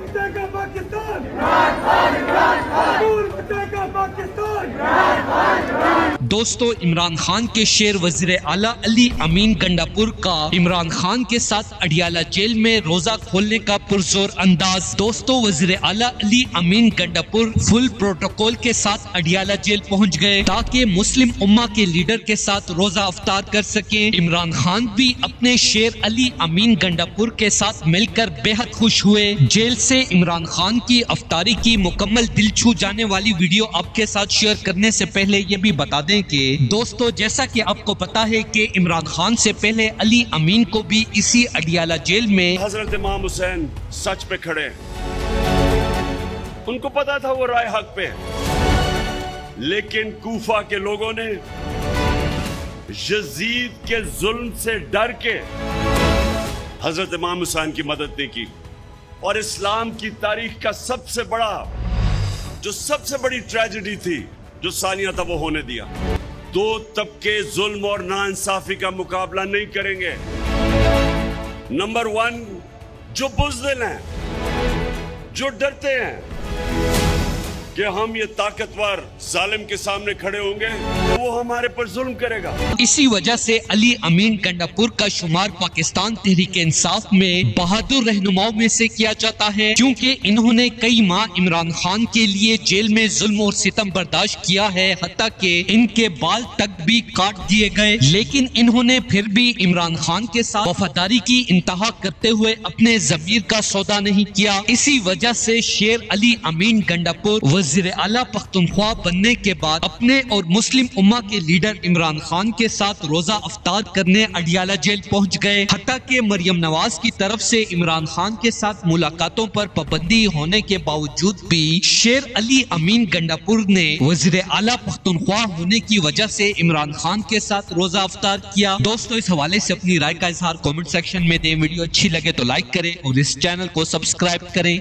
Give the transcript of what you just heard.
बचाएगा पाकिस्तान, नूर बचाएगा पाकिस्तान। दोस्तों, इमरान खान के शेर वजीर आला अली अमीन गंडापुर का इमरान खान के साथ अडियाला जेल में रोजा खोलने का पुरजोर अंदाज। दोस्तों, वजीर आला अली अमीन गंडापुर फुल प्रोटोकॉल के साथ अडियाला जेल पहुंच गए ताकि मुस्लिम उम्मा के लीडर के साथ रोजा अफ्तार कर सके। इमरान खान भी अपने शेर अली अमीन गंडापुर के साथ मिलकर बेहद खुश हुए। जेल से इमरान खान की अफ्तारी की मुकम्मल दिल छू जाने वाली वीडियो आपके साथ शेयर करने से पहले ये भी बता दें कि दोस्तों, जैसा कि आपको पता है कि इमरान खान से पहले अली अमीन को भी इसी अडियाला जेल में हजरत इमाम हुसैन सच पे खड़े हैं। उनको पता था वो राय हक पे है, लेकिन कूफा के लोगों ने यजीद के जुल्म से डर के हजरत इमाम हुसैन की मदद नहीं की। और इस्लाम की तारीख का सबसे बड़ी ट्रेजेडी थी जो सानिया था वो होने दिया। दो तबके जुल्म और नाइंसाफी का मुकाबला नहीं करेंगे। नंबर 1 जो बुज़दिल हैं, जो डरते हैं कि हम ये ताकतवर जालिम के सामने खड़े होंगे तो वो हमारे पर जुल्म करेगा। इसी वजह से अली अमीन गंडापुर का शुमार पाकिस्तान तहरीक इंसाफ में बहादुर रहनुमाओं में से किया जाता है, क्योंकि इन्होंने कई माह इमरान खान के लिए जेल में जुल्म और सितम बर्दाश्त किया है, हत्ता कि इनके बाल तक भी काट दिए गए। लेकिन इन्होंने फिर भी इमरान खान के साथ वफादारी की इंतहा करते हुए अपने ज़मीर का सौदा नहीं किया। इसी वजह से शेर अली अमीन गंडापुर वज़ीर आला पख्तूनख्वा बनने के बाद अपने और मुस्लिम उम्मा के लीडर इमरान खान के साथ रोजा अफ्तार करने अडियाला जेल पहुंच गए। हत्ता कि मरियम नवाज की तरफ से इमरान खान के साथ मुलाकातों पर पाबंदी होने के बावजूद भी शेर अली अमीन गंडापुर ने वज़ीर आला पख्तूनख्वा होने की वजह से इमरान खान के साथ रोजा अफ्तार किया। दोस्तों, इस हवाले से अपनी राय का इजहार कमेंट सेक्शन में दें। वीडियो अच्छी लगे तो लाइक करें और इस चैनल को सब्सक्राइब करें।